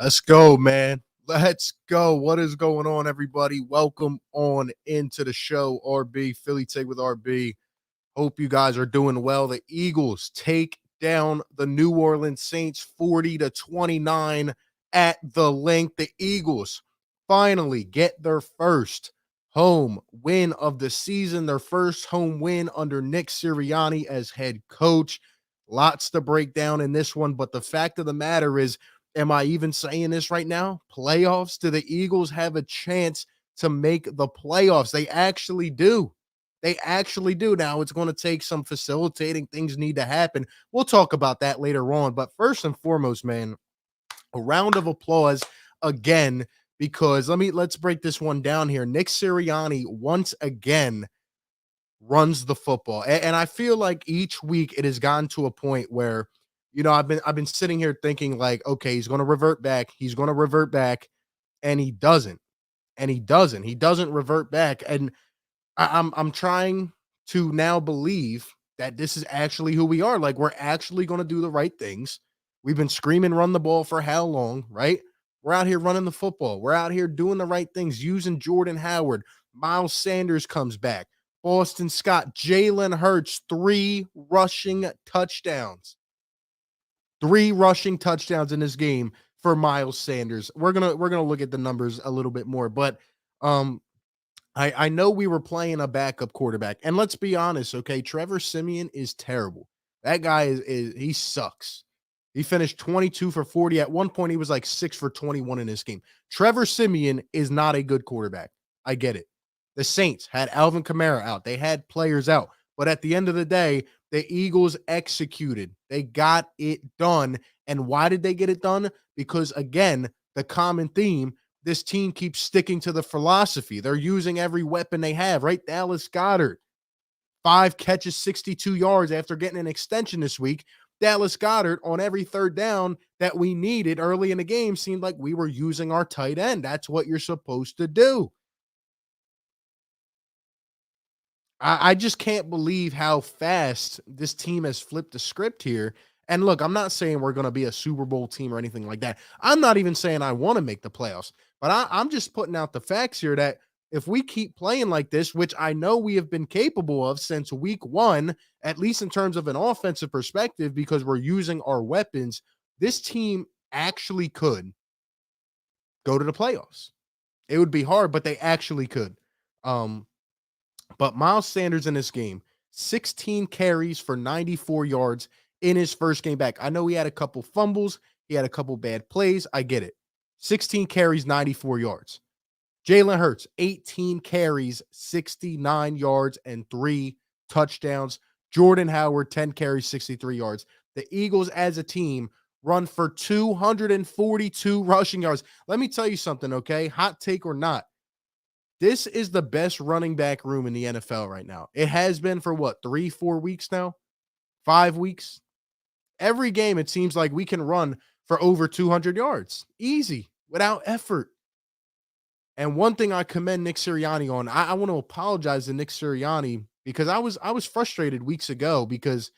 Let's go, man. Let's go. What is going on, everybody? Welcome on into the show, RB, Philly Take with RB. Hope you guys are doing well. The Eagles take down the New Orleans Saints 40-29 at the link. The Eagles finally get their first home win of the season, their first home win under Nick Sirianni as head coach. Lots to break down in this one, but the fact of the matter is, am I even saying this right now? Playoffs? Do the Eagles have a chance to make the playoffs? They actually do. They actually do. Now, it's going to take some facilitating. Things need to happen. We'll talk about that later on. But first and foremost, man, a round of applause again, because let's break this one down here. Nick Sirianni once again runs the football. And I feel like each week it has gotten to a point where, I've been sitting here thinking like, okay, he's going to revert back. He's going to revert back, and he doesn't. And he doesn't. He doesn't revert back. And I'm trying to now believe that this is actually who we are. Like, we're actually going to do the right things. We've been screaming run the ball for how long, right? We're out here running the football. We're out here doing the right things, using Jordan Howard. Miles Sanders comes back. Boston Scott, Jalen Hurts, 3 rushing touchdowns. 3 rushing touchdowns in this game for Miles Sanders. We're gonna look at the numbers a little bit more, but I know we were playing a backup quarterback, and let's be honest, okay, Trevor Siemian is terrible. That guy is he sucks. He finished 22 for 40. At one point, he was like 6 for 21 in this game. Trevor Siemian is not a good quarterback. I get it. The Saints had Alvin Kamara out. They had players out. But at the end of the day, the Eagles executed. They got it done. And why did they get it done? Because, again, the common theme, this team keeps sticking to the philosophy. They're using every weapon they have, right? Dallas Goedert, 5 catches, 62 yards after getting an extension this week. Dallas Goedert, on every third down that we needed early in the game, seemed like we were using our tight end. That's what you're supposed to do. I just can't believe how fast this team has flipped the script here. And look, I'm not saying we're going to be a Super Bowl team or anything like that. I'm not even saying I want to make the playoffs, but I'm just putting out the facts here that if we keep playing like this, which I know we have been capable of since week 1, at least in terms of an offensive perspective, because we're using our weapons, this team actually could go to the playoffs. It would be hard, but they actually could. But Miles Sanders in this game, 16 carries for 94 yards in his first game back. I know he had a couple fumbles. He had a couple bad plays. I get it. 16 carries, 94 yards. Jalen Hurts, 18 carries, 69 yards, and 3 touchdowns. Jordan Howard, 10 carries, 63 yards. The Eagles as a team run for 242 rushing yards. Let me tell you something, okay? Hot take or not. This is the best running back room in the NFL right now. It has been for what, 3-4 weeks now? 5 weeks? Every game, it seems like we can run for over 200 yards. Easy, without effort. And one thing I commend Nick Sirianni on, I want to apologize to Nick Sirianni because I was frustrated weeks ago because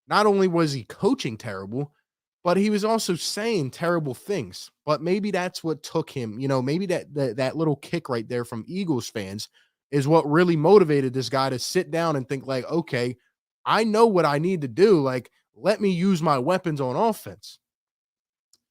not only was he coaching terrible, but he was also saying terrible things. But maybe that's what took him, maybe that little kick right there from Eagles fans is what really motivated this guy to sit down and think like, okay, I know what I need to do. Like, let me use my weapons on offense.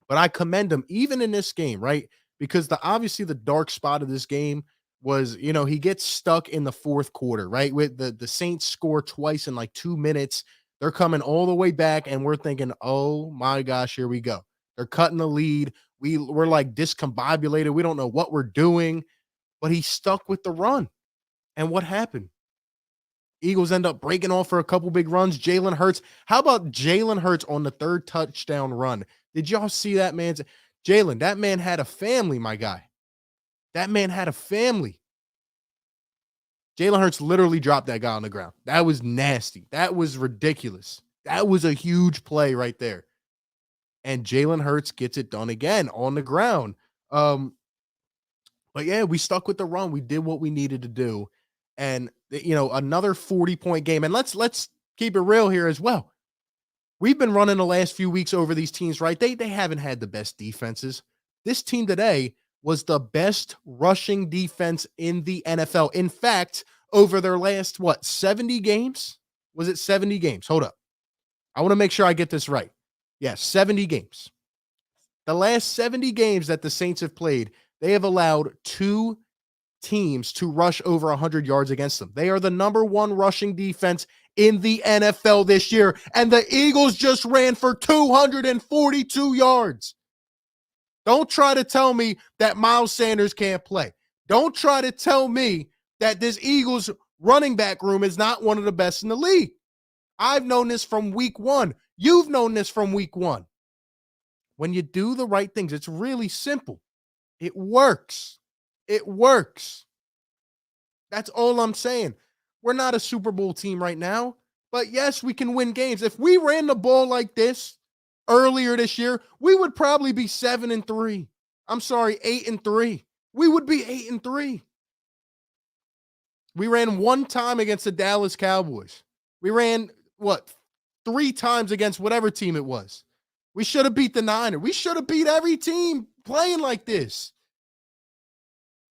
But I commend him even in this game, right? Because obviously the dark spot of this game was, he gets stuck in the fourth quarter, right? With the Saints score twice in like 2 minutes. They're coming all the way back, and we're thinking, oh my gosh, here we go. They're cutting the lead. We're like discombobulated. We don't know what we're doing, but he stuck with the run. And what happened? Eagles end up breaking off for a couple big runs. Jalen Hurts. How about Jalen Hurts on the 3rd touchdown run? Did y'all see that man? Jalen, that man had a family, my guy. That man had a family. Jalen Hurts literally dropped that guy on the ground. That was nasty. That was ridiculous. That was a huge play right there. And Jalen Hurts gets it done again on the ground. But yeah, we stuck with the run. We did what we needed to do. And, another 40-point game. And let's keep it real here as well. We've been running the last few weeks over these teams, right? They haven't had the best defenses. This team today was the best rushing defense in the NFL. In fact, over their last, what, 70 games? Was it 70 games? Hold up. I want to make sure I get this right. Yes, 70 games. The last 70 games that the Saints have played, they have allowed two teams to rush over 100 yards against them. They are the number one rushing defense in the NFL this year. And the Eagles just ran for 242 yards. Don't try to tell me that Miles Sanders can't play. Don't try to tell me that this Eagles running back room is not one of the best in the league. I've known this from week one. You've known this from week one. When you do the right things, it's really simple. It works. It works. That's all I'm saying. We're not a Super Bowl team right now, but yes, we can win games. If we ran the ball like this earlier this year, we would probably be 7-3. I'm sorry, 8-3. We would be 8-3. We ran one time against the Dallas Cowboys. We ran, what, 3 times against whatever team it was. We should have beat the Niners. We should have beat every team playing like this.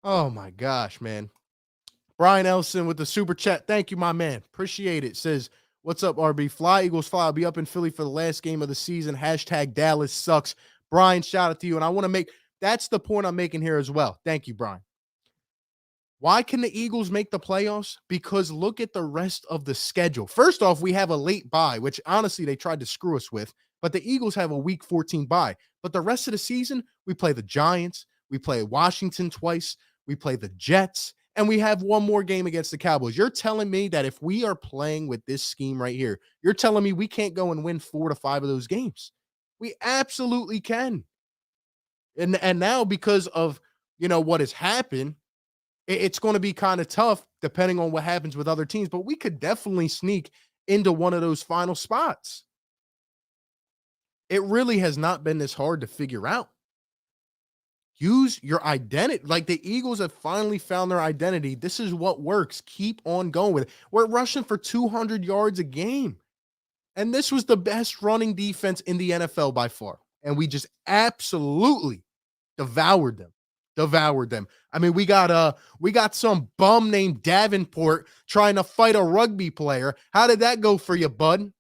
Oh my gosh, man. Brian Elson with the super chat. Thank you, my man. Appreciate it. Says, what's up, RB? Fly, Eagles, fly. I'll be up in Philly for the last game of the season. Hashtag Dallas sucks. Brian, shout out to you. And I want to make, that's the point I'm making here as well. Thank you, Brian. Why can the Eagles make the playoffs? Because look at the rest of the schedule. First off, we have a late bye, which honestly they tried to screw us with, but the Eagles have a week 14 bye. But the rest of the season, we play the Giants, we play Washington twice, we play the Jets, and we have one more game against the Cowboys. You're telling me that if we are playing with this scheme right here, you're telling me we can't go and win 4 to 5 of those games. We absolutely can. And now because of, what has happened, it's going to be kind of tough depending on what happens with other teams, but we could definitely sneak into one of those final spots. It really has not been this hard to figure out. Use your identity. Like the Eagles have finally found their identity. This is what works. Keep on going with it. We're rushing for 200 yards a game. And this was the best running defense in the NFL by far. And we just absolutely devoured them. I mean, we got some bum named Davenport trying to fight a rugby player. How did that go for you, bud?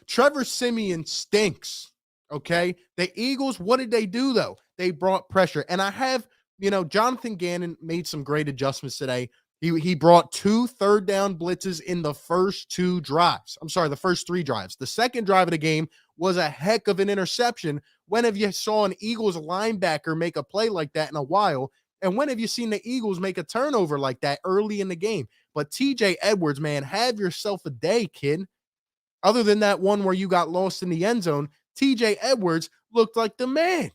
Trevor Siemian stinks. Okay. The Eagles, what did they do though? They brought pressure. And I have, Jonathan Gannon made some great adjustments today. He brought 2 third down blitzes in the first 2 drives. I'm sorry, the first 3 drives. The second drive of the game was a heck of an interception. When have you saw an Eagles linebacker make a play like that in a while? And when have you seen the Eagles make a turnover like that early in the game? But TJ Edwards, man, have yourself a day, kid. Other than that one where you got lost in the end zone, TJ Edwards looked like the man.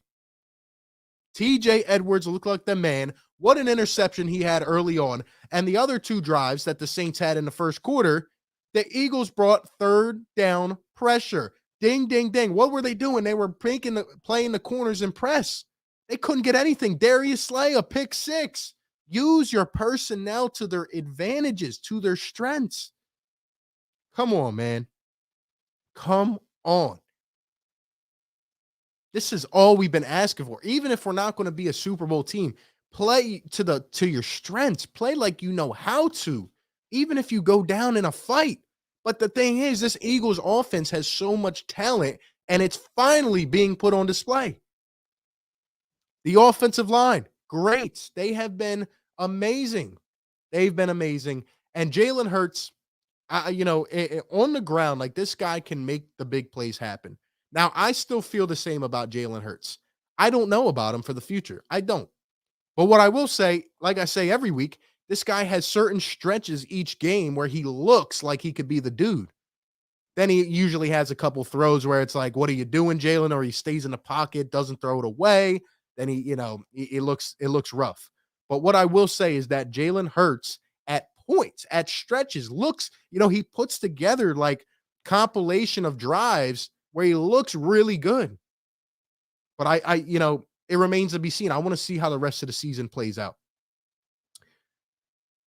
What an interception he had early on. And the other 2 drives that the Saints had in the first quarter, the Eagles brought third down pressure. Ding, ding, ding. What were they doing? They were playing the corners and press. They couldn't get anything. Darius Slay, a pick 6. Use your personnel to their advantages, to their strengths. Come on, man. Come on. This is all we've been asking for. Even if we're not going to be a Super Bowl team, play to your strengths. Play like you know how to, even if you go down in a fight. But the thing is, this Eagles offense has so much talent, and it's finally being put on display. The offensive line, great. They have been amazing. And Jalen Hurts, on the ground, like this guy can make the big plays happen. Now, I still feel the same about Jalen Hurts. I don't know about him for the future. I don't. But what I will say, like I say every week, this guy has certain stretches each game where he looks like he could be the dude. Then he usually has a couple throws where it's like, what are you doing, Jalen? Or he stays in the pocket, doesn't throw it away. Then it looks rough. But what I will say is that Jalen Hurts at points, at stretches, looks, he puts together like compilation of drives where he looks really good. But it remains to be seen. I want to see how the rest of the season plays out.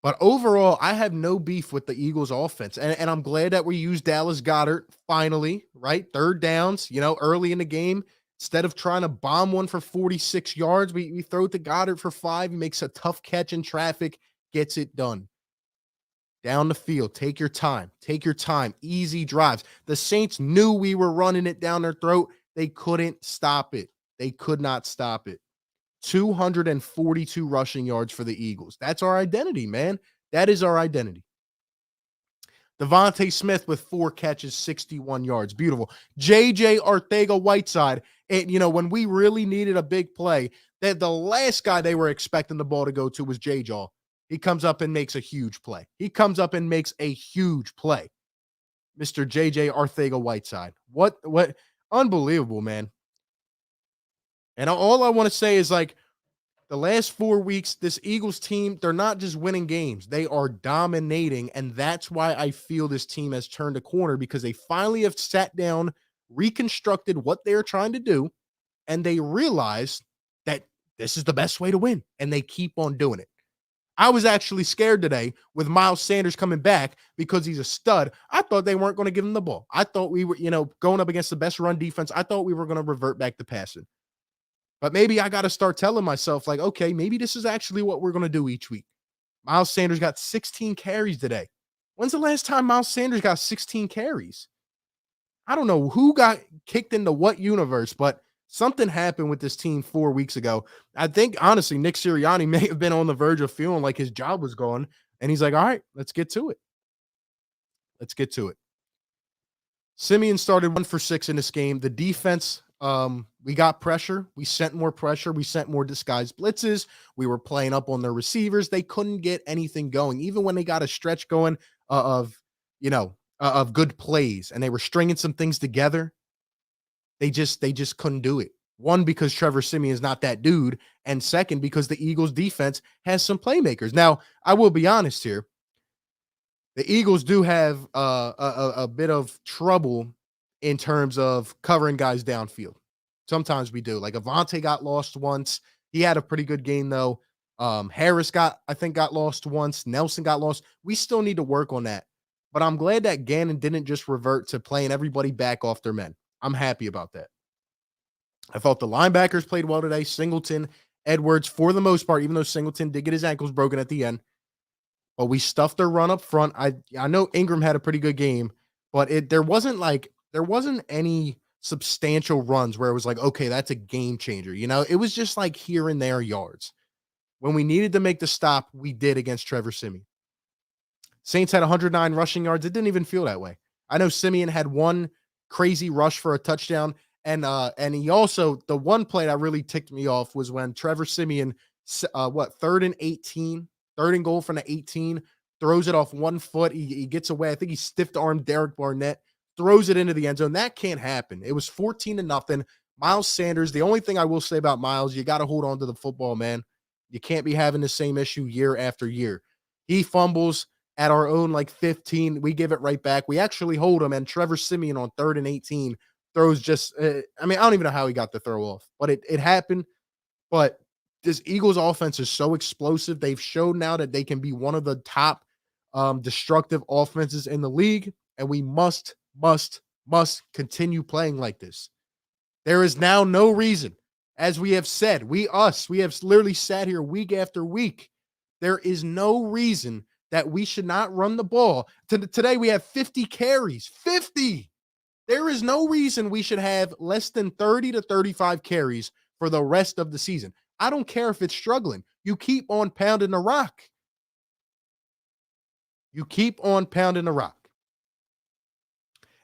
But overall, I have no beef with the Eagles offense. And I'm glad that we used Dallas Goedert finally, right? Third downs, early in the game. Instead of trying to bomb one for 46 yards, we throw it to Goddard for 5. He makes a tough catch in traffic, gets it done. Down the field, take your time. Take your time. Easy drives. The Saints knew we were running it down their throat. They couldn't stop it. They could not stop it. 242 rushing yards for the Eagles. That's our identity, man. That is our identity. Devontae Smith with 4 catches, 61 yards. Beautiful. JJ Arcega-Whiteside. And, when we really needed a big play, that the last guy they were expecting the ball to go to was J-Jaw. He comes up and makes a huge play. Mr. JJ Arcega-Whiteside. What? Unbelievable, man. And all I want to say is, like, the last 4 weeks, this Eagles team, they're not just winning games. They are dominating, and that's why I feel this team has turned a corner, because they finally have sat down, reconstructed what they're trying to do, and they realize that this is the best way to win, and they keep on doing it. I was actually scared today with Miles Sanders coming back because he's a stud. I thought they weren't going to give him the ball. I thought we were, going up against the best run defense. I thought we were going to revert back to passing. But maybe I got to start telling myself, like, okay, maybe this is actually what we're going to do each week. Miles Sanders got 16 carries today. When's the last time Miles Sanders got 16 carries? I don't know who got kicked into what universe, but something happened with this team 4 weeks ago. I think, honestly, Nick Sirianni may have been on the verge of feeling like his job was gone. And he's like, all right, let's get to it. Simeon started 1 for 6 in this game. The defense, we got pressure. We sent more pressure. We sent more disguised blitzes. We were playing up on their receivers. They couldn't get anything going. Even when they got a stretch going of good plays and they were stringing some things together, they just couldn't do it. One, because Trevor Siemian is not that dude, and second, because the Eagles defense has some playmakers. Now, I will be honest here. The Eagles do have a bit of trouble in terms of covering guys downfield. Sometimes we do. Like Avante got lost once. He had a pretty good game, though. Harris got lost once. Nelson got lost. We still need to work on that. But I'm glad that Gannon didn't just revert to playing everybody back off their men. I'm happy about that. I thought the linebackers played well today. Singleton, Edwards, for the most part, even though Singleton did get his ankles broken at the end. But we stuffed their run up front. I know Ingram had a pretty good game, but there wasn't any substantial runs where it was like, okay, that's a game changer. It was just like here and there yards. When we needed to make the stop, we did against Trevor Siemian. Saints had 109 rushing yards. It didn't even feel that way. I know Siemian had one crazy rush for a touchdown. And he also, the one play that really ticked me off was when Trevor Siemian, 3rd and goal from the 18, throws it off 1 foot. He gets away. I think he stiff-armed Derek Barnett, throws it into the end zone. That can't happen. It was 14-0. Miles Sanders, the only thing I will say about Miles, you got to hold on to the football, man. You can't be having the same issue year after year. He fumbles at our own 15. We give it right back. We actually hold him, and Trevor Siemian on 3rd and 18 throws just, I don't even know how he got the throw off, but it happened. But this Eagles offense is so explosive. They've shown now that they can be one of the top destructive offenses in the league, and we must continue playing like this. There is now no reason, as we have said, we have literally sat here week after week. There is no reason that we should not run the ball. Today we have 50 carries. 50! There is no reason we should have less than 30 to 35 carries for the rest of the season. I don't care if it's struggling. You keep on pounding the rock.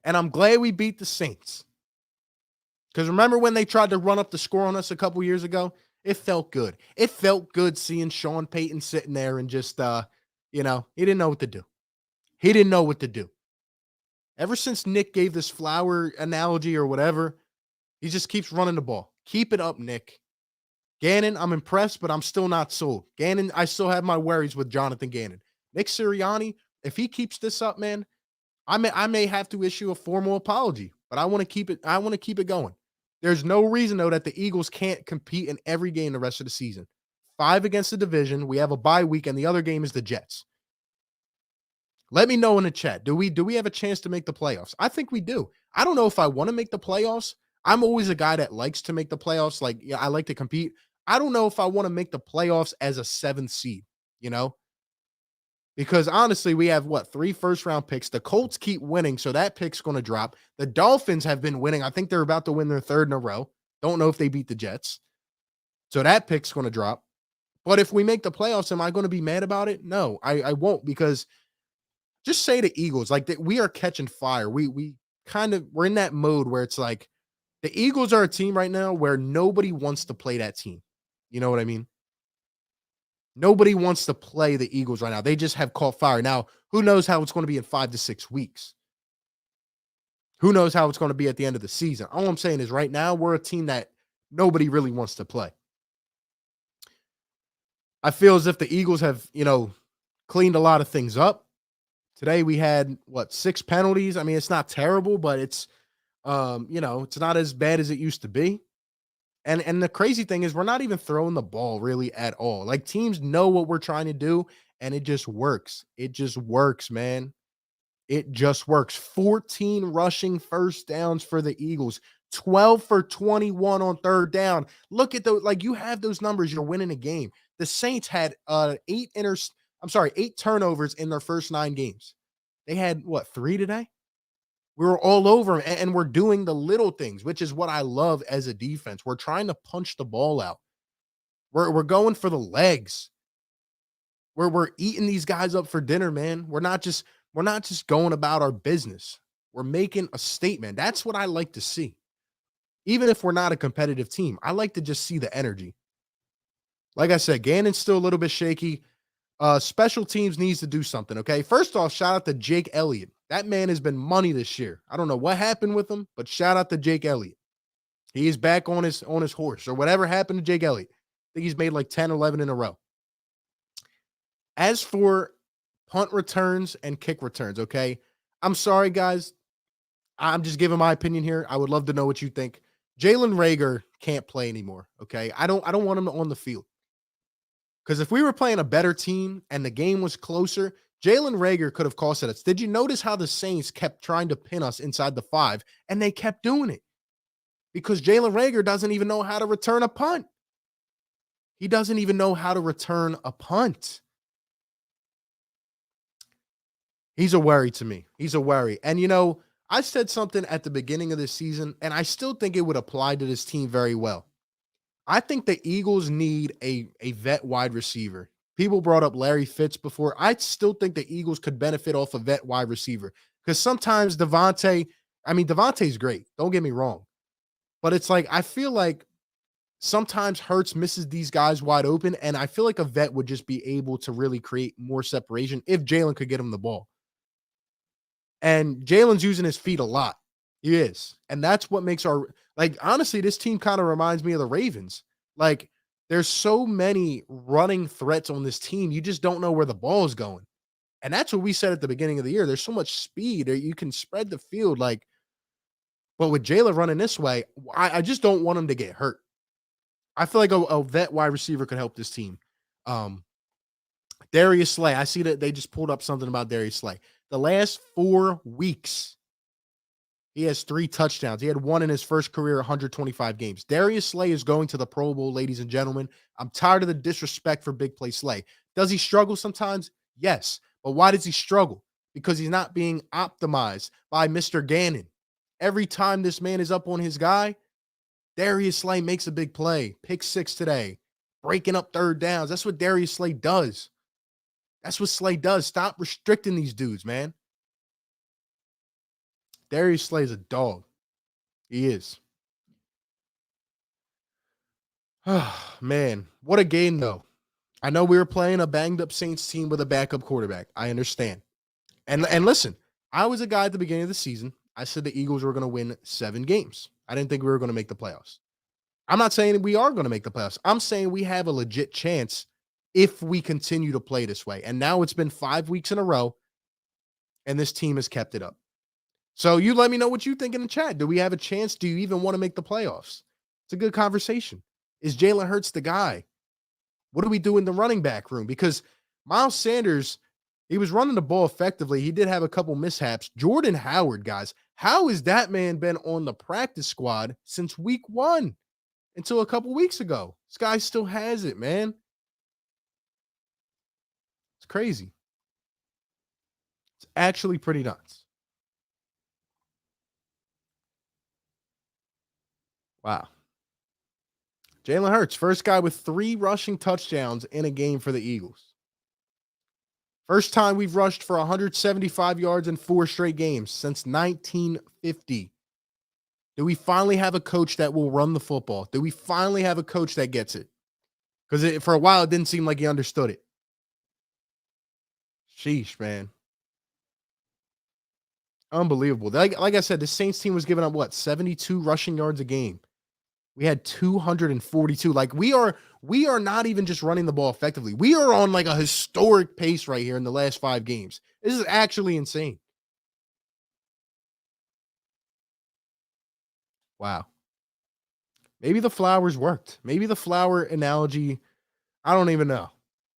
And I'm glad we beat the Saints. Because remember when they tried to run up the score on us a couple years ago? It felt good. It felt good seeing Sean Payton sitting there and just, he didn't know what to do. Ever since Nick gave this flower analogy or whatever, he just keeps running the ball. Keep it up, Nick. Gannon, I'm impressed, but I'm still not sold. Gannon, I still have my worries with Jonathan Gannon. Nick Sirianni, if he keeps this up, man, I may have to issue a formal apology, but I want to keep it going. There's no reason, though, that the Eagles can't compete in every game the rest of the season. 5 against the division. We have a bye week, and the other game is the Jets. Let me know in the chat. Do we have a chance to make the playoffs? I think we do. I don't know if I want to make the playoffs. I'm always a guy that likes to make the playoffs. Like, yeah, I like to compete. I don't know if I want to make the playoffs as a seventh seed, you know, because honestly, we have what, 3 first round picks. The Colts keep winning, so that pick's going to drop. The Dolphins have been winning. I think they're about to win their third in a row. Don't know if they beat the Jets. So that pick's going to drop. But if we make the playoffs, am I going to be mad about it? No, I won't, because just say the Eagles, like that we are catching fire. We kind of we're in that mode where it's like the Eagles are a team right now where nobody wants to play that team. You know what I mean? Nobody wants to play the Eagles right now. They just have caught fire. Now, who knows how it's going to be in 5 to 6 weeks? Who knows how it's going to be at the end of the season? All I'm saying is right now we're a team that nobody really wants to play. I feel as if the Eagles have, cleaned a lot of things up. Today we had 6 penalties. I mean, it's not terrible, but it's it's not as bad as it used to be. And the crazy thing is we're not even throwing the ball really at all. Like, teams know what we're trying to do, and it just works. It just works, man. It just works. 14 rushing first downs for the Eagles. 12 for 21 on third down. Look at those. Like, you have those numbers, you're winning a game. The Saints had 8 turnovers in their first 9 games. They had 3 today? We were all over 'em, and we're doing the little things, which is what I love as a defense. We're trying to punch the ball out. We're going for the legs. We're eating these guys up for dinner, man. We're not just going about our business. We're making a statement. That's what I like to see. Even if we're not a competitive team, I like to just see the energy. Like I said, Gannon's still a little bit shaky. Special teams needs to do something, okay? First off, shout out to Jake Elliott. That man has been money this year. I don't know what happened with him, but shout out to Jake Elliott. He is back on his horse, or whatever happened to Jake Elliott. I think he's made like 10, 11 in a row. As for punt returns and kick returns, okay? I'm sorry, guys. I'm just giving my opinion here. I would love to know what you think. Jalen Reagor can't play anymore, okay? I don't want him on the field. Because if we were playing a better team and the game was closer, Jalen Reagor could have costed us. Did you notice how the Saints kept trying to pin us inside the 5, and they kept doing it? Because Jalen Reagor doesn't even know how to return a punt. He doesn't even know how to return a punt. He's a worry to me. He's a worry. And, I said something at the beginning of this season, and I still think it would apply to this team very well. I think the Eagles need a vet wide receiver. People brought up Larry Fitz before. I still think the Eagles could benefit off a vet wide receiver, because sometimes Devontae's great. Don't get me wrong. But it's like, I feel like sometimes Hurts misses these guys wide open, and I feel like a vet would just be able to really create more separation if Jalen could get him the ball. And Jalen's using his feet a lot. He is. And that's what makes honestly, this team kind of reminds me of the Ravens. Like, there's so many running threats on this team. You just don't know where the ball is going. And that's what we said at the beginning of the year. There's so much speed, or you can spread the field. But with Jalen running this way, I just don't want him to get hurt. I feel like a vet wide receiver could help this team. Darius Slay. I see that they just pulled up something about Darius Slay. The last 4 weeks, he has 3 touchdowns. He had 1 in his first career 125 games. Darius Slay is going to the Pro Bowl, ladies and gentlemen. I'm tired of the disrespect for big play Slay. Does he struggle sometimes? Yes. But why does he struggle? Because he's not being optimized by Mr. Gannon. Every time this man is up on his guy, Darius Slay makes a big play. Pick 6 today. Breaking up third downs. That's what Darius Slay does. That's what Slay does. Stop restricting these dudes, man. Darius Slay is a dog. He is. Man, what a game, though. I know we were playing a banged-up Saints team with a backup quarterback. I understand. And listen, I was a guy at the beginning of the season. I said the Eagles were going to win 7 games. I didn't think we were going to make the playoffs. I'm not saying we are going to make the playoffs. I'm saying we have a legit chance if we continue to play this way. And now it's been 5 weeks in a row, and this team has kept it up. So you let me know what you think in the chat. Do we have a chance? Do you even want to make the playoffs? It's a good conversation. Is Jalen Hurts the guy? What do we do in the running back room? Because Miles Sanders, he was running the ball effectively. He did have a couple mishaps. Jordan Howard, guys, How has that man been on the practice squad since week 1 until a couple weeks ago? This guy still has it, man. It's crazy. It's actually pretty nuts. Wow. Jalen Hurts, first guy with 3 rushing touchdowns in a game for the Eagles. First time we've rushed for 175 yards in 4 straight games since 1950. Do we finally have a coach that will run the football? Do we finally have a coach that gets it? Because for a while, it didn't seem like he understood it. Sheesh, man. Unbelievable. Like I said, the Saints team was giving up what, 72 rushing yards a game. We had 242. Like we are not even just running the ball effectively. We are on like a historic pace right here in the last 5 games. This is actually insane. Wow. Maybe the flowers worked. Maybe the flower analogy, I don't even know.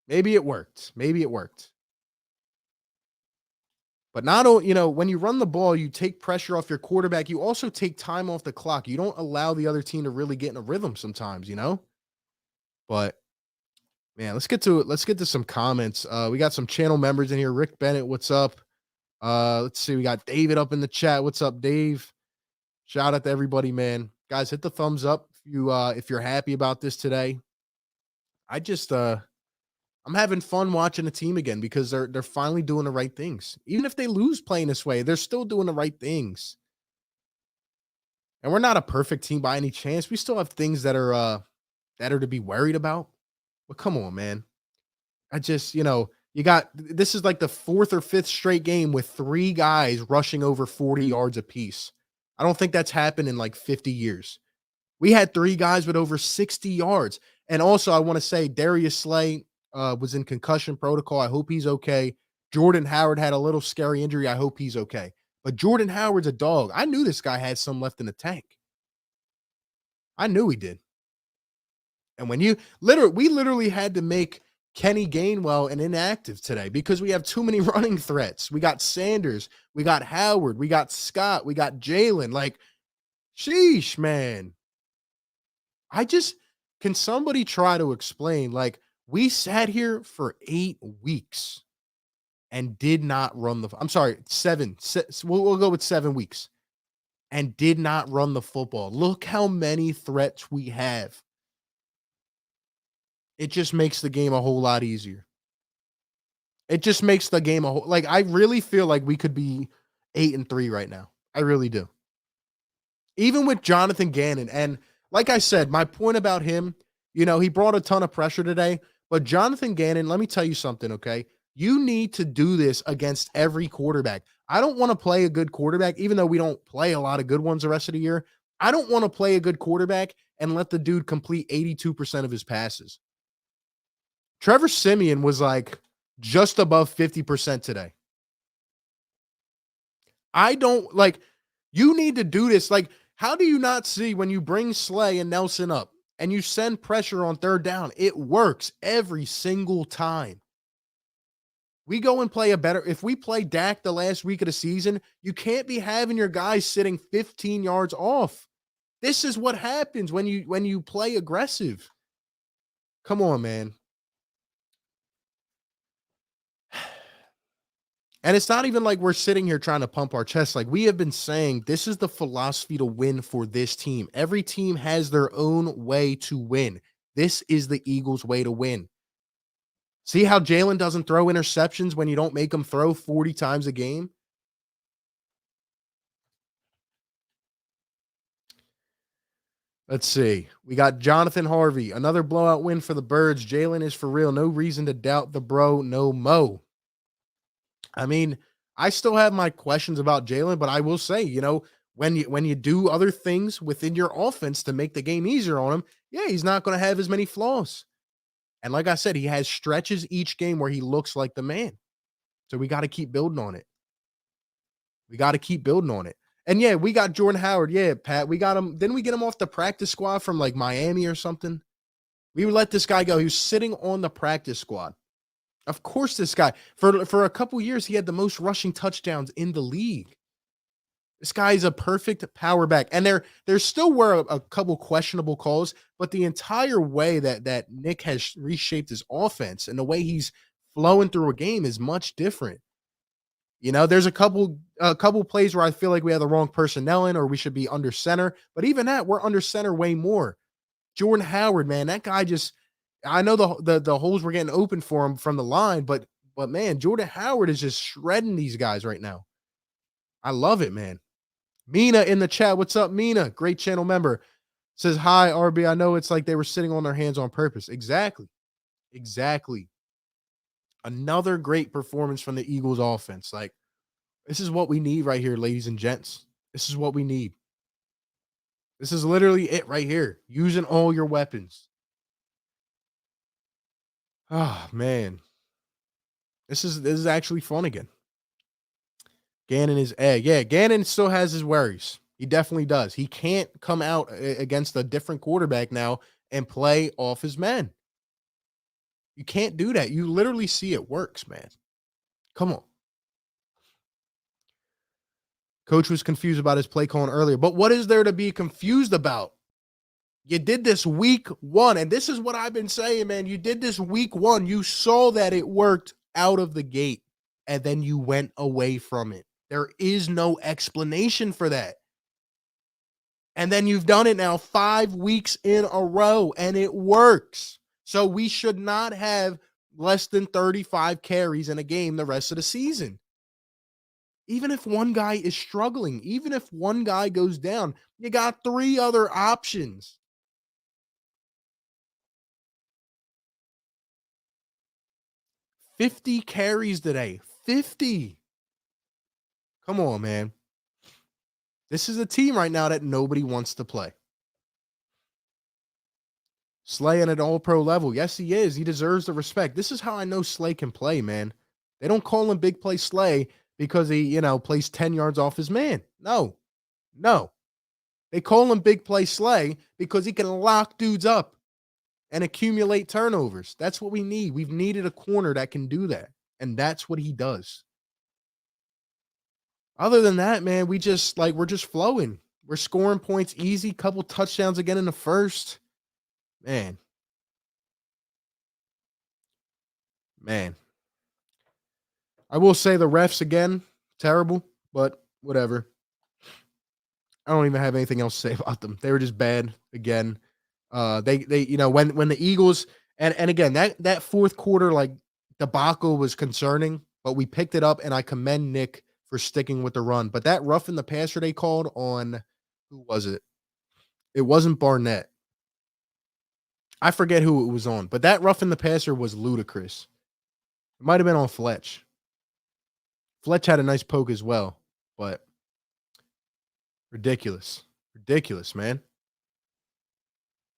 Maybe it worked. Maybe it worked. But not only, when you run the ball, you take pressure off your quarterback. You also take time off the clock. You don't allow the other team to really get in a rhythm sometimes. But man, let's get to some comments. We got some channel members in here. Rick Bennett, what's up? Let's see. We got David up in the chat. What's up, Dave? Shout out to everybody, man. Guys, hit the thumbs up if you're happy about this today. I just I'm having fun watching the team again because they're finally doing the right things. Even if they lose playing this way, they're still doing the right things. And we're not a perfect team by any chance. We still have things that are to be worried about. But come on, man. I just, you got this is like the 4th or 5th straight game with 3 guys rushing over 40 yards apiece. I don't think that's happened in like 50 years. We had 3 guys with over 60 yards. And also, I want to say Darius Slay was in concussion protocol. I hope he's okay. Jordan Howard had a little scary injury. I hope he's okay. But Jordan Howard's a dog. I knew this guy had some left in the tank. I knew he did. And when we literally had to make Kenny Gainwell an inactive today because we have too many running threats. We got Sanders, we got Howard, we got Scott, we got Jalen. Like, sheesh, man. Can somebody try to explain? Like, we sat here for 8 weeks and did not run I'm sorry, 7. We'll go with 7 weeks and did not run the football. Look how many threats we have. It just makes the game a whole lot easier. It just makes the game like, I really feel like we could be 8-3 right now. I really do. Even with Jonathan Gannon. And like I said, my point about him, he brought a ton of pressure today. But Jonathan Gannon, let me tell you something, okay? You need to do this against every quarterback. I don't want to play a good quarterback, even though we don't play a lot of good ones the rest of the year. I don't want to play a good quarterback and let the dude complete 82% of his passes. Trevor Siemian was like just above 50% today. I don't like, you need to do this. Like, how do you not see when you bring Slay and Nelson up and you send pressure on 3rd down? It works every single time. We go and play if we play Dak the last week of the season, you can't be having your guys sitting 15 yards off. This is what happens when you play aggressive. Come on, man. And it's not even like we're sitting here trying to pump our chest. Like, we have been saying, this is the philosophy to win for this team. Every team has their own way to win. This is the Eagles' way to win. See how Jalen doesn't throw interceptions when you don't make him throw 40 times a game? Let's see. We got Jonathan Harvey. Another blowout win for the Birds. Jalen is for real. No reason to doubt the bro. No mo. I mean, I still have my questions about Jalen, but I will say, when you do other things within your offense to make the game easier on him, yeah, he's not going to have as many flaws. And like I said, he has stretches each game where he looks like the man. So we got to keep building on it. And yeah, we got Jordan Howard. Yeah, Pat, we got him. Didn't we get him off the practice squad from like Miami or something? We would let this guy go. He was sitting on the practice squad. Of course, this guy, for a couple years, he had the most rushing touchdowns in the league. This guy's a perfect power back, and there still were a couple questionable calls, but the entire way that Nick has reshaped his offense and the way he's flowing through a game is much different. You know, there's a couple plays where I feel like we have the wrong personnel in, or we should be under center, but even that, we're under center way more. Jordan Howard, man, that guy just I know the holes were getting open for him from the line, but man, Jordan Howard is just shredding these guys right now. I love it, man. Mina in the chat. What's up, Mina? Great channel member. Says, hi, RB. I know it's like they were sitting on their hands on purpose. Exactly. Exactly. Another great performance from the Eagles offense. Like, this is what we need right here, ladies and gents. This is what we need. This is literally it right here. Using all your weapons. Oh, man. This is actually fun again. Gannon is egg. Yeah, Gannon still has his worries. He definitely does. He can't come out against a different quarterback now and play off his men. You can't do that. You literally see it works, man. Come on. Coach was confused about his play calling earlier, but what is there to be confused about? You did this week one, and this is what I've been saying, man. You did this week one. You saw that it worked out of the gate, and then you went away from it. There is no explanation for that. And then you've done it now 5 weeks in a row, and it works. So we should not have less than 35 carries in a game the rest of the season. Even if one guy is struggling, even if one guy goes down, you got 3 other options. 50 carries today. 50. Come on, man. This is a team right now that nobody wants to play. Slay at an all-pro level. Yes, he is. He deserves the respect. This is how I know Slay can play, man. They don't call him Big Play Slay because he, plays 10 yards off his man. No. No. They call him Big Play Slay because he can lock dudes up and accumulate turnovers. That's what we need. We've needed a corner that can do that, and that's what he does. Other than that, man, we're just flowing. We're scoring points easy, couple touchdowns again in the first. Man. Man. I will say the refs again, terrible, but whatever. I don't even have anything else to say about them. They were just bad again. They when the Eagles and again that fourth quarter like debacle was concerning, but we picked it up and I commend Nick for sticking with the run. But that rough in the passer they called on who was it? It wasn't Barnett. I forget who it was on, but that rough in the passer was ludicrous. It might have been on Fletch. Fletch had a nice poke as well, but ridiculous. Ridiculous, man.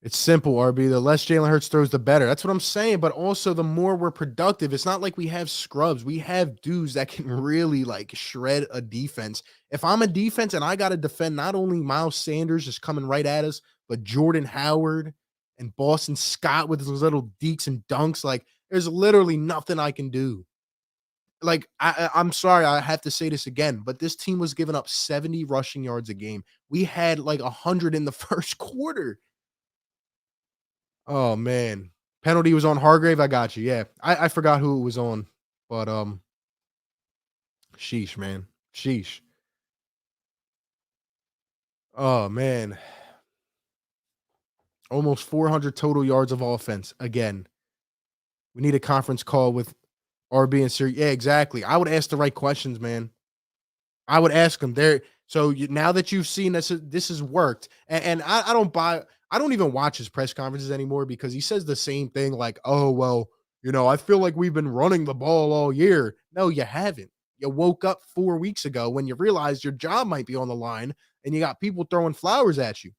It's simple, RB. The less Jalen Hurts throws, the better. That's what I'm saying. But also, the more we're productive, it's not like we have scrubs. We have dudes that can really like shred a defense. If I'm a defense and I got to defend not only Miles Sanders just coming right at us, but Jordan Howard and Boston Scott with his little deeks and dunks, like there's literally nothing I can do. Like I'm sorry, I have to say this again, but this team was giving up 70 rushing yards a game. We had like 100 in the first quarter. Oh man. Penalty was on Hargrave. I got you. Yeah. I forgot who it was on. But sheesh, man. Sheesh. Oh man. Almost 400 total yards of offense. Again. We need a conference call with RB and Siri. Yeah, exactly. I would ask the right questions, man. I would ask them there. So now that you've seen this has worked, and I don't buy. I don't even watch his press conferences anymore because he says the same thing like, "Oh well, I feel like we've been running the ball all year." No, you haven't. You woke up 4 weeks ago when you realized your job might be on the line, and you got people throwing flowers at you.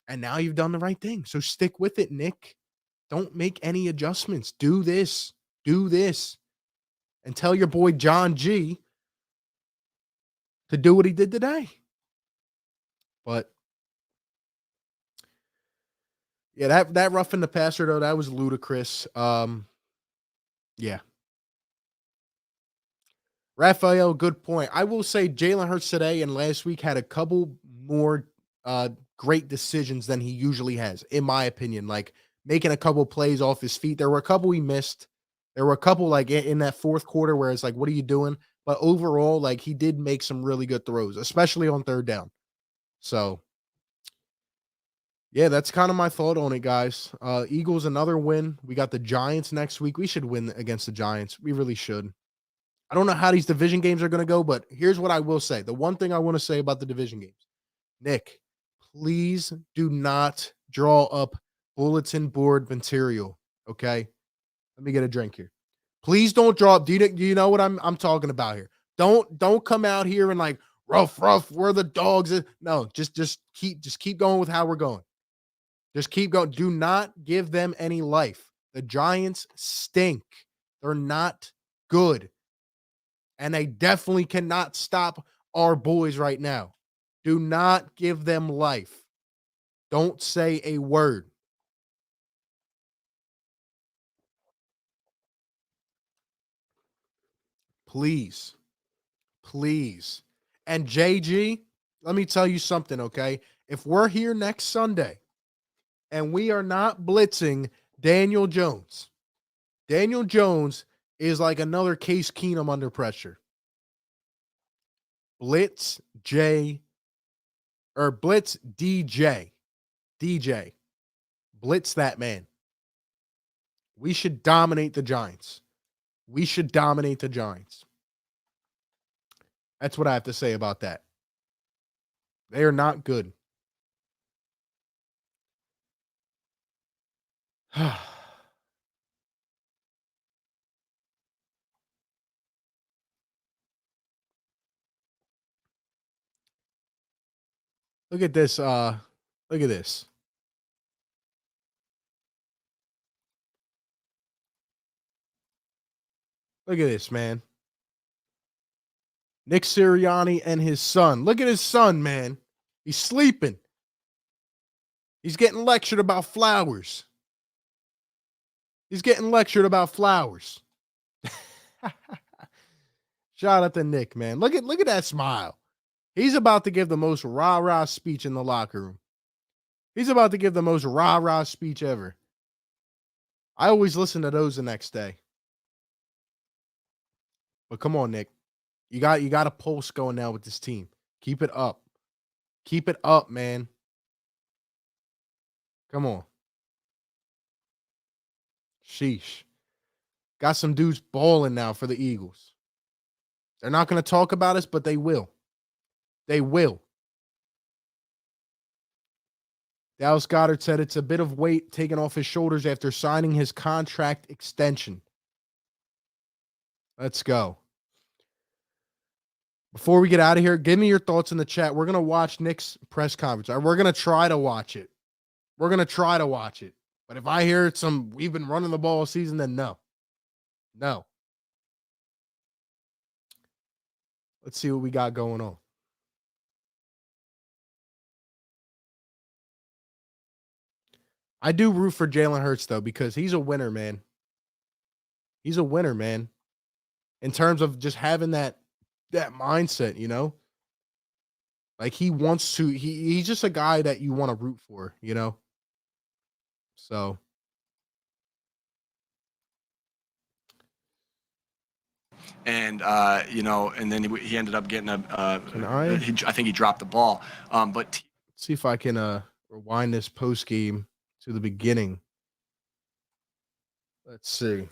And now you've done the right thing. So stick with it, Nick. Don't make any adjustments. Do this. Do this. And tell your boy John G to do what he did today. But yeah, that rough in the passer though, that was ludicrous. Yeah. Raphael, good point. I will say Jalen Hurts today and last week had a couple more uh, great decisions than he usually has, in my opinion. Like making a couple plays off his feet. There were a couple he missed. There were a couple like in that fourth quarter where it's like, what are you doing? But overall, like he did make some really good throws, especially on third down. So yeah, that's kind of my thought on it, guys. Eagles, another win. We got the Giants next week. We should win against the Giants. We really should. I don't know how these division games are going to go, but here's what I will say. The one thing I want to say about the division games, Nick, please do not draw up bulletin board material. Okay. Let me get a drink here. Please don't draw up. Do you know what I'm talking about here? Don't come out here and like rough. We're the dogs. No, just keep going with how we're going. Just keep going. Do not give them any life. The Giants stink. They're not good. And they definitely cannot stop our boys right now. Do not give them life. Don't say a word. Please. Please. And JG, let me tell you something, okay? If we're here next Sunday and we are not blitzing Daniel Jones, Daniel Jones is like another Case Keenum under pressure. Blitz J or blitz DJ. DJ. Blitz that man. We should dominate the Giants. We should dominate the Giants. That's what I have to say about that. They are not good. Look at this. Look at this. Look at this, man. Nick Sirianni and his son. Look at his son, man. He's sleeping. He's getting lectured about flowers. He's getting lectured about flowers. Shout out to Nick, man. Look at that smile. He's about to give the most rah-rah speech in the locker room. He's about to give the most rah-rah speech ever. I always listen to those the next day. But come on, Nick. You got a pulse going now with this team. Keep it up. Keep it up, man. Come on. Sheesh. Got some dudes balling now for the Eagles. They're not going to talk about us, but they will. They will. Dallas Goedert said it's a bit of weight taken off his shoulders after signing his contract extension. Let's go. Before we get out of here, give me your thoughts in the chat. We're going to watch Nick's press conference. We're going to try to watch it. We're going to try to watch it. But if I hear we've been running the ball all season, then no. No. Let's see what we got going on. I do root for Jalen Hurts, though, because he's a winner, man. He's a winner, man. In terms of just having that mindset, you know? Like he wants to, he's just a guy that you want to root for, you know? So. And and then he ended up getting I think he dropped the ball. But let's see if I can rewind this post game to the beginning. Let's see.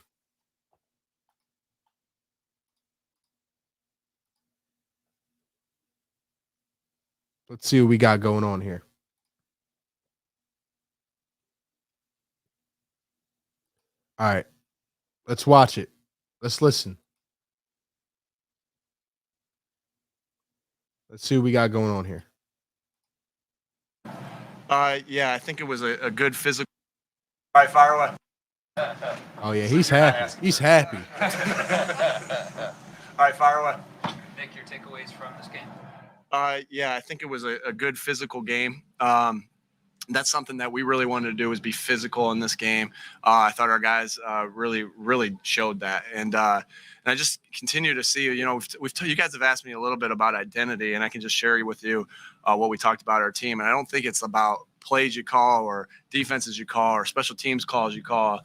Let's see what we got going on here. All right. Let's watch it. Let's listen. Let's see what we got going on here. Yeah, I think it was a good physical. All right, fire away. Oh, yeah, he's happy. He's happy. All right, fire away. Nick, your takeaways from this game? Yeah, I think it was a good physical game. that's something that we really wanted to do, is be physical in this game. I thought our guys really showed that. And I just continue to see, you guys have asked me a little bit about identity, and I can just share with you what we talked about our team. And I don't think it's about plays you call or defenses you call or special teams calls you call.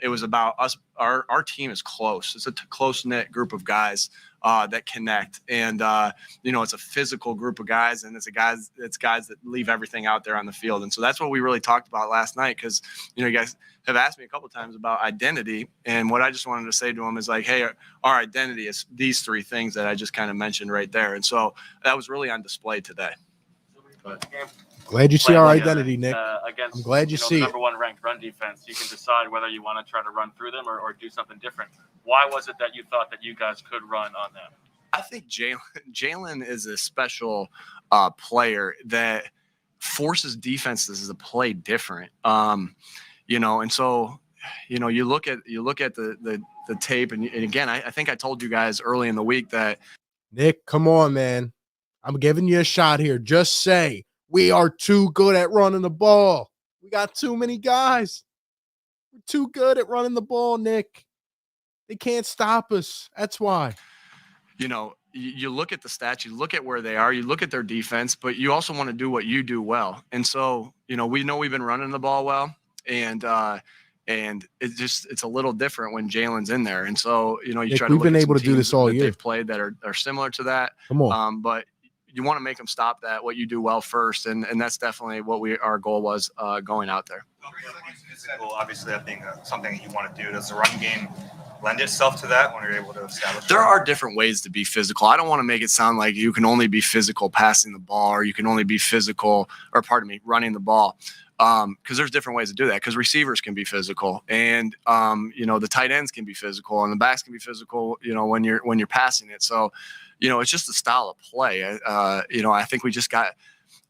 It was about us. Our team is close. It's a close-knit group of guys that connect, and it's a physical group of guys, and it's guys that leave everything out there on the field. And so that's what we really talked about last night, because you guys have asked me a couple of times about identity, and what I just wanted to say to them is like, hey, our identity is these three things that I just kind of mentioned right there. And so that was really on display today. Glad you see our identity, Nick. Against, I'm glad you see the number one ranked run defense. You can decide whether you want to try to run through them or do something different. Why was it that you thought that you guys could run on them? I think Jalen is a special player that forces defenses to play different. And so you look at the tape, and again, I think I told you guys early in the week that, Nick, come on, man. I'm giving you a shot here. Just say, we are too good at running the ball. We got too many guys. We're too good at running the ball, Nick. They can't stop us. That's why. You look at the stats, you look at where they are, you look at their defense, but you also want to do what you do well. And so, we know we've been running the ball well, and it's a little different when Jalen's in there. And so, Nick, try to we've look been at able to do this all year. They've played that are similar to that. Come on. But you want to make them stop what you do well first, and that's definitely what our goal was going out there. Physical, obviously, that being something that you want to do. Does the run game lend itself to that when you're able to establish? There are different ways to be physical. I don't want to make it sound like you can only be physical passing the ball, or you can only be physical, running the ball. Because there's different ways to do that. Because receivers can be physical, and the tight ends can be physical, and the backs can be physical. When you're passing it. So, it's just a style of play. I think we just got.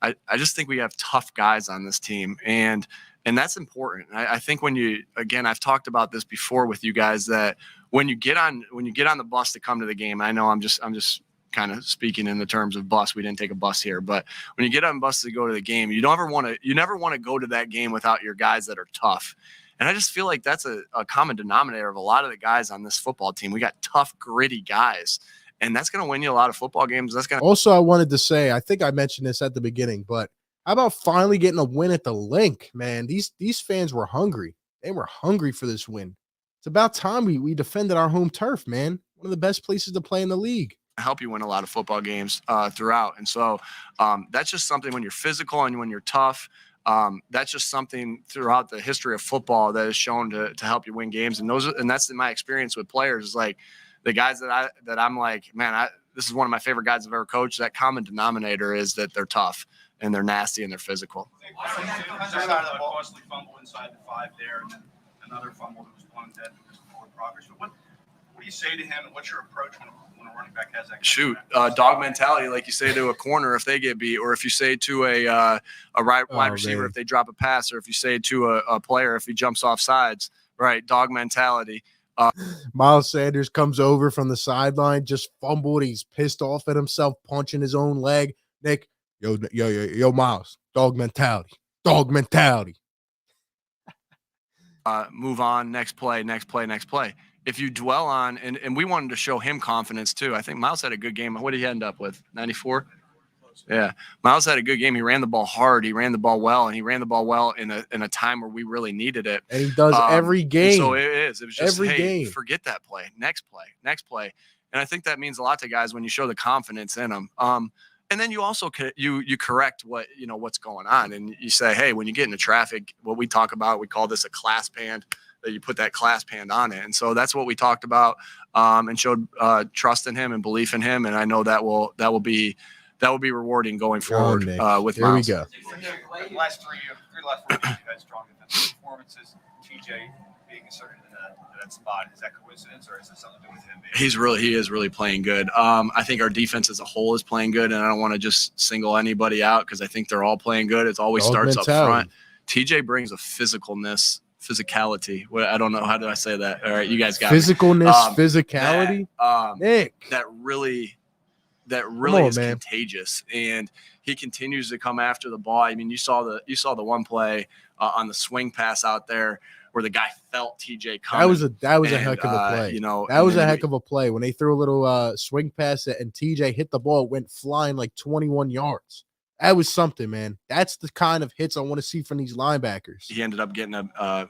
I just think we have tough guys on this team, and that's important. I think I've talked about this before with you guys, that when you get on the bus to come to the game, I know I'm just kind of speaking in the terms of bus. We didn't take a bus here, but when you get on bus to go to the game, you never want to go to that game without your guys that are tough. And I just feel like that's a common denominator of a lot of the guys on this football team. We got tough, gritty guys, and that's going to win you a lot of football games. Also, I wanted to say, I think I mentioned this at the beginning, but how about finally getting a win at the Link, man? These fans were hungry. They were hungry for this win. It's about time we defended our home turf, man. One of the best places to play in the league. Help you win a lot of football games throughout. And so that's just something when you're physical and when you're tough. That's just something throughout the history of football that is shown to help you win games. And that's in my experience with players, is like the guys that I'm like, man, this is one of my favorite guys I've ever coached. That common denominator is that they're tough and they're nasty and they're physical. Costly fumble inside the 5 there, and then another fumble that was blown dead because of forward progress. But what do you say to him, and what's your approach when a running back has that? Shoot, dog mentality, like you say to a corner if they get beat, or if you say to a wide receiver, man, if they drop a pass, or if you say to a player if he jumps off sides, right? Dog mentality. Miles Sanders comes over from the sideline, just fumbled. He's pissed off at himself, punching his own leg. Nick, yo, Miles, dog mentality. Move on, next play. If you dwell on, and we wanted to show him confidence too. I think Miles had a good game. What did he end up with? 94? Yeah. Miles had a good game. He ran the ball hard. He ran the ball well, and he ran the ball well in a time where we really needed it. And he does every game. So it was just, every game. Forget that play. Next play. And I think that means a lot to guys when you show the confidence in them. And then you also you correct what's going on, and you say, hey, when you get into traffic, what we talk about, we call this a class band, that you put that class band on it. And so that's what we talked about, and showed trust in him and belief in him. And I know that will be rewarding going forward with Here Miles. we go. The last three left weeks, you had strong defensive performances. TJ being inserted in that spot, is that coincidence, or is there something to do with him? He is really playing good. I think our defense as a whole is playing good, and I don't want to just single anybody out because I think they're all playing good. It always starts up front. TJ brings a physicality. I don't know, how do I say that? All right, you guys got physicalness, physicality. Nick, that that really on, is man. contagious, and he continues to come after the ball. I mean, you saw the one play on the swing pass out there where the guy felt TJ coming. That was a heck of a play. That was a heck of a play when they threw a little swing pass and TJ hit the ball, it went flying like 21 yards. That was something, man. That's the kind of hits I want to see from these linebackers. He ended up getting I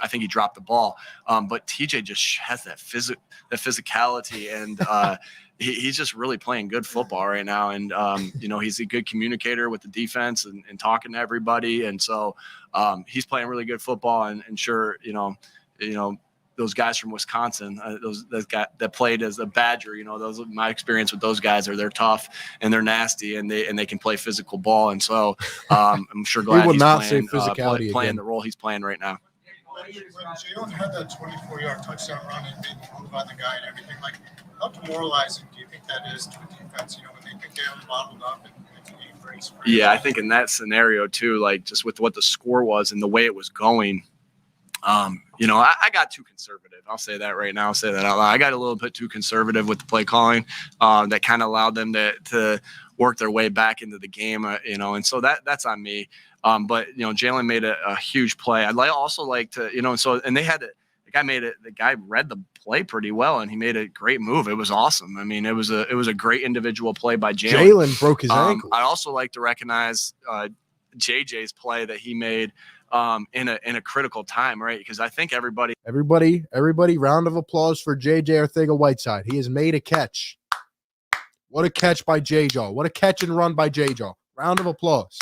think he dropped the ball, but TJ just has that physicality, and he's just really playing good football right now. And he's a good communicator with the defense and talking to everybody, and so he's playing really good football. And sure, those guys from Wisconsin, that played as a Badger, those my experience with those guys they're tough and they're nasty and they can play physical ball. And so I'm sure glad he's playing the role he's playing right now. When Jalen had that 24-yard touchdown run and made the move on the guy and everything, like how demoralizing do you think that is to a defense? When they think they have them bottled up and brace. Yeah, I think in that scenario too, like just with what the score was and the way it was going. I got too conservative. I'll say that right now. I'll say that out loud. I got a little bit too conservative with the play calling that kind of allowed them to work their way back into the game, and so that's on me. But Jalen made a huge play. I'd also like to, and they had the guy read the play pretty well, and he made a great move. It was awesome. I mean, it was a great individual play by Jalen. Jalen broke his ankle. I'd also like to recognize JJ's play that he made in a critical time, right? Because I think everybody, round of applause for JJ Arcega-Whiteside. He has made a catch. What a catch by J-Jaw. What a catch and run by J-Jaw. Round of applause.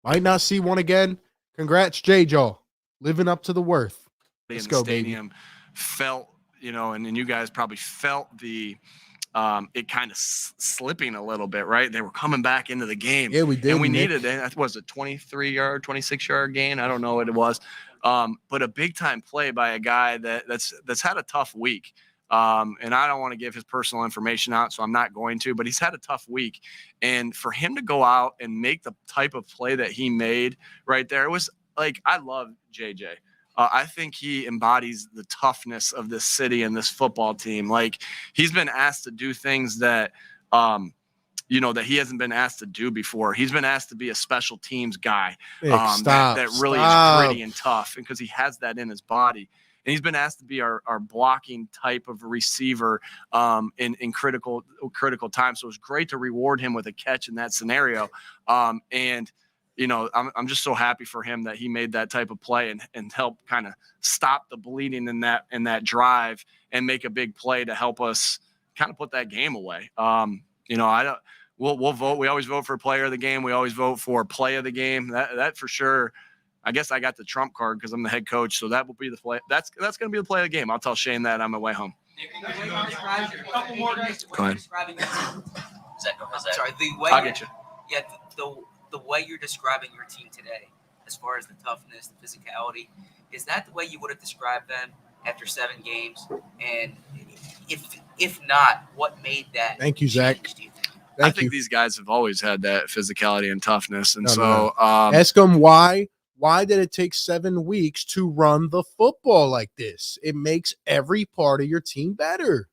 Might not see one again. Congrats, J-Jaw. Living up to the worth. Let's go, stadium baby. Felt, and you guys probably felt the it kind of slipping a little bit, right? They were coming back into the game. Yeah, we did. And we needed it. Was it 23-yard, 26-yard gain? I don't know what it was. But a big-time play by a guy that's had a tough week. And I don't want to give his personal information out, so I'm not going to, but he's had a tough week. And for him to go out and make the type of play that he made right there, it was like, I love JJ. I think he embodies the toughness of this city and this football team. Like, he's been asked to do things that, that he hasn't been asked to do before. He's been asked to be a special teams guy that really is gritty and tough, because he has that in his body. And he's been asked to be our blocking type of receiver in critical times. So it was great to reward him with a catch in that scenario. I'm just so happy for him that he made that type of play and help kind of stop the bleeding in that drive and make a big play to help us kind of put that game away. We'll vote. We always vote for player of the game. We always vote for play of the game. That for sure. I guess I got the trump card because I'm the head coach, so that will be the play. That's going to be the play of the game. I'll tell Shane that on my way home. Go ahead. Sorry, I'll get you. Yeah, the way you're describing your team today, as far as the toughness, the physicality, is that the way you would have described them after 7 games? And if not, what made that? Thank you, Zach. I think these guys have always had that physicality and toughness, and ask them why. Why did it take 7 weeks to run the football like this? It makes every part of your team better.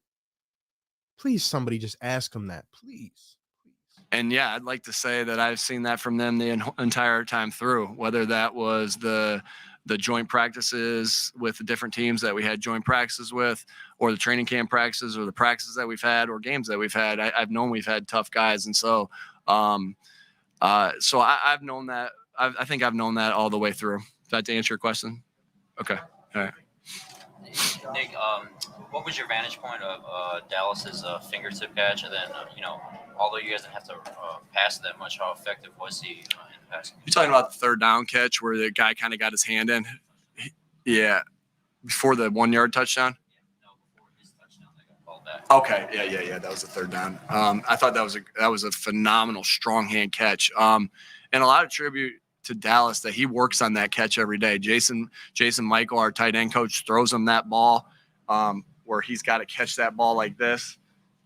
Please, somebody just ask them that, please. And yeah, I'd like to say that I've seen that from them the entire time through, whether that was the joint practices with the different teams that we had joint practices with, or the training camp practices, or the practices that we've had, or games that we've had. I've known we've had tough guys. And so, I've known that. I think I've known that all the way through. Is that to answer your question? Okay. All right. Nick, what was your vantage point of Dallas's fingertip catch? And then, although you guys didn't have to pass that much, how effective was he in the pass? You're talking about the third down catch where the guy kind of got his hand in? Yeah. Before the 1-yard touchdown? No, before his touchdown, they got called back. Okay. Yeah. That was the third down. I thought that was a phenomenal strong hand catch. And a lot of tribute to Dallas that he works on that catch every day. Jason Michael, our tight end coach, throws him that ball where he's got to catch that ball like this.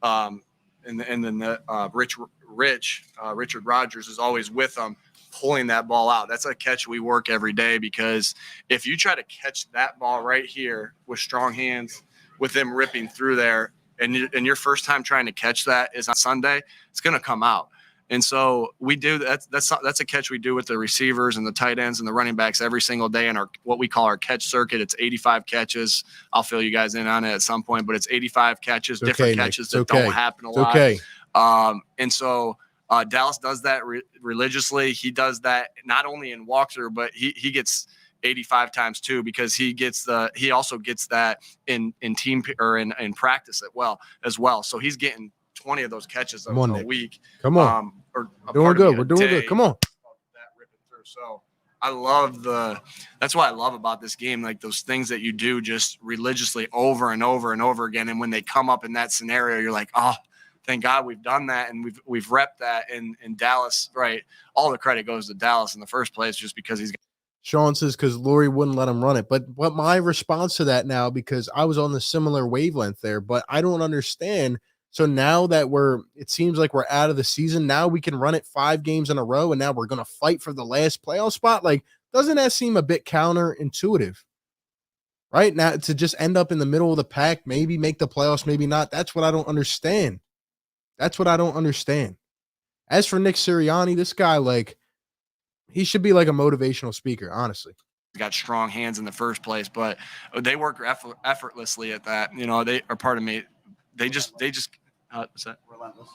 And then Richard Rogers is always with him, pulling that ball out. That's a catch we work every day, because if you try to catch that ball right here with strong hands, with them ripping through there, and your first time trying to catch that is on Sunday, it's going to come out. And so we do that's a catch we do with the receivers and the tight ends and the running backs every single day in our what we call our catch circuit. It's 85 catches. I'll fill you guys in on it at some point, but it's 85 catches, It's different okay, Nick. catches It's that okay. don't happen a It's lot. okay. And so Dallas does that religiously. He does that not only in walkthrough, but he gets 85 times too, because he also gets that in team or in practice as well. So he's getting 20 of those catches Come on, a Nick. week. Come on. Or Doing good. We're doing good. Come on. That ripping through. So that's what I love about this game. Like those things that you do just religiously over and over and over again. And when they come up in that scenario, you're like, oh, thank God we've done that. And we've repped that in Dallas, right? All the credit goes to Dallas in the first place, just because he's Sean says because Lori wouldn't let him run it. But my response to that now, because I was on the similar wavelength there, but I don't understand. So now that it seems like we're out of the season, now we can run it 5 games in a row, and now we're going to fight for the last playoff spot. Like, doesn't that seem a bit counterintuitive? Right now, to just end up in the middle of the pack, maybe make the playoffs, maybe not. That's what I don't understand. That's what I don't understand. As for Nick Sirianni, this guy, like, he should be like a motivational speaker, honestly. got strong hands in the first place, but they work effortlessly at that. They just what's that?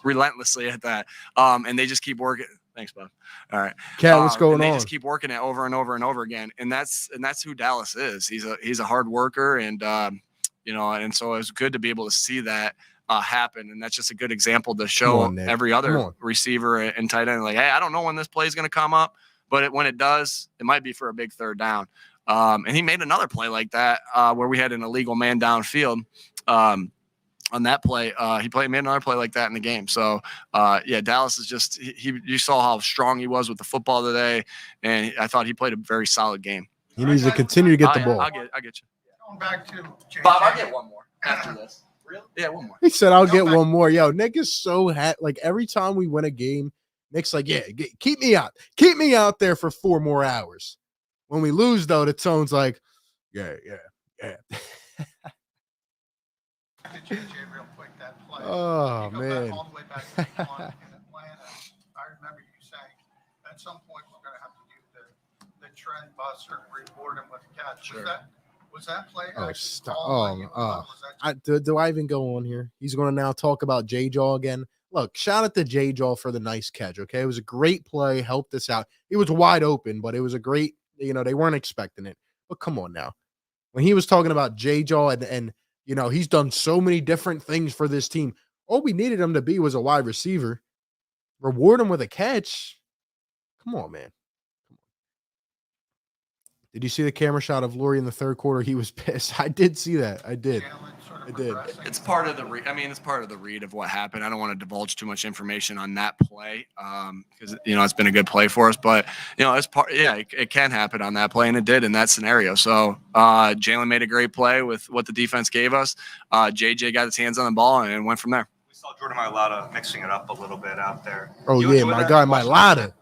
Relentlessly at that. And they just keep working. Thanks, Bob. All right. Cat, what's going on? They just keep working it over and over and over again. And that's who Dallas is. He's a hard worker, and and so it's good to be able to see that happen. And that's just a good example to show every other receiver and tight end, like, hey, I don't know when this play is going to come up, but when it does, it might be for a big third down. And he made another play like that where we had an illegal man downfield. On that play, made another play like that in the game. So, Dallas is just you saw how strong he was with the football today, and I thought he played a very solid game. He needs to continue to get the ball. I'll get you. Going back to JJ. Bob, I'll get one more after this. Really? Yeah, one more. He said, I'll get one more. Yo, Nick is so like every time we win a game, Nick's like, yeah, keep me out. Keep me out there for 4 more hours. When we lose, though, the tone's like, yeah. JJ real quick, that play. Oh, You go man. back all the way back to week 1 in Atlanta. I remember you saying at some point we're going to have to do the trend buster, reward him with a catch. Sure. Was that play? Oh, actually stop. called by Oh, you? Was that do I even go on here? He's going to now talk about J-Jaw again. Look, shout out to J-Jaw for the nice catch, okay? It was a great play, helped us out. It was wide open, but it was a great, they weren't expecting it. But come on now. When he was talking about J-Jaw and he's done so many different things for this team, all we needed him to be was a wide receiver. Reward him with a catch. Come on, man. Did you see the camera shot of Laurie in the third quarter? He was pissed. I did see that. I did. I did. It's part of the it's part of the read of what happened. I don't want to divulge too much information on that play because it's been a good play for us. But it's part. Yeah, it can happen on that play, and it did in that scenario. So Jalen made a great play with what the defense gave us. JJ got his hands on the ball and went from there. We saw Jordan Mailata mixing it up a little bit out there. Oh You yeah, enjoy my that? guy, Mailata.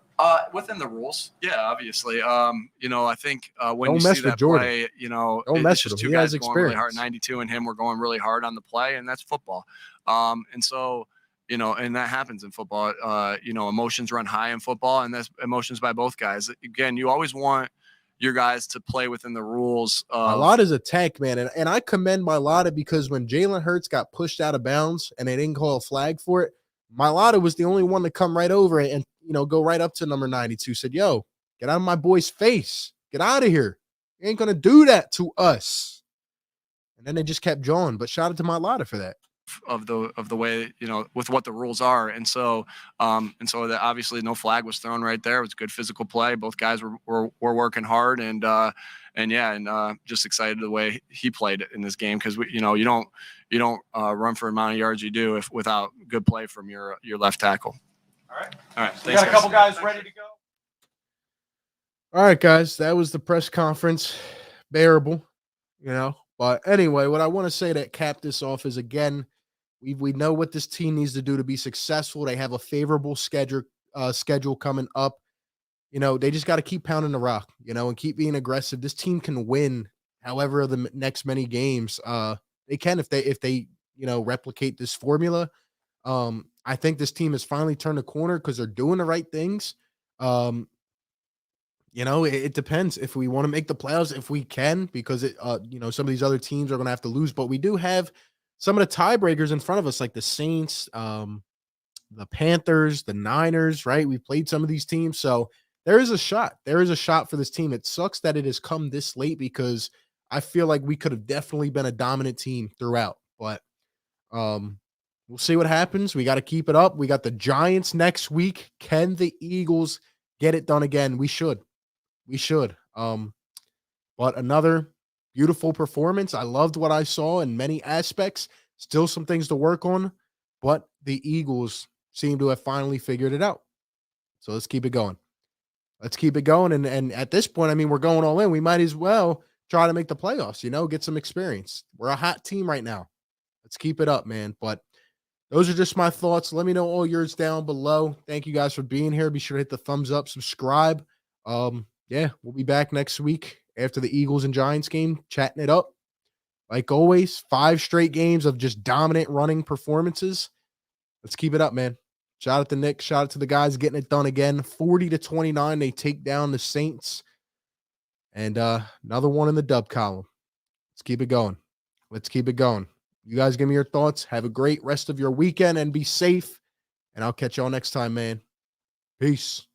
Within the rules, yeah, obviously. I think when Don't you mess see with that Jordan. play, Don't mess it's just with him. two He guys has going really hard. experience. 92 and him were going really hard on the play, and that's football. And so, and that happens in football. Emotions run high in football, and that's emotions by both guys. Again, you always want your guys to play within the rules. Mailata's a tank, man, and I commend Mailata because when Jalen Hurts got pushed out of bounds and they didn't call a flag for it, Mailata was the only one to come right over and go right up to number 92. Said, "Yo, get out of my boy's face. Get out of here. You ain't gonna do that to us." And then they just kept jawing. But shout out to Mailata for that. Of the way with what the rules are, and so that obviously no flag was thrown right there. It was a good physical play. Both guys were working hard, and just excited the way he played in this game because you don't run for the amount of yards you do without good play from your left tackle. All right. Thanks, We got a couple guys ready to go. All right, guys, that was the press conference. Bearable, But anyway, what I want to say that cap this off is, again, we know what this team needs to do to be successful. They have a favorable schedule coming up. They just got to keep pounding the rock, and keep being aggressive. This team can win however the next many games they can if they replicate this formula. I think this team has finally turned a corner because they're doing the right things. Um, it depends if we want to make the playoffs, if we can, because some of these other teams are going to have to lose, but we do have some of the tiebreakers in front of us, like the Saints, the Panthers, the Niners, right? We played some of these teams. So there is a shot. There is a shot for this team. It sucks that it has come this late because I feel like we could have definitely been a dominant team throughout, but we'll see what happens. We got to keep it up. We got the Giants next week. Can the Eagles get it done again? We should. We should. But another beautiful performance. I loved what I saw in many aspects. Still some things to work on, but the Eagles seem to have finally figured it out. So let's keep it going. Let's keep it going. And at this point, I mean, we're going all in. We might as well try to make the playoffs, get some experience. We're a hot team right now. Let's keep it up, man. But those are just my thoughts. Let me know all yours down below. Thank you guys for being here. Be sure to hit the thumbs up, subscribe. Yeah, we'll be back next week after the Eagles and Giants game, chatting it up. Like always, 5 straight games of just dominant running performances. Let's keep it up, man. Shout out to Nick. Shout out to the guys getting it done again. 40-29, they take down the Saints. And another one in the dub column. Let's keep it going. Let's keep it going. You guys give me your thoughts. Have a great rest of your weekend and be safe. And I'll catch y'all next time, man. Peace.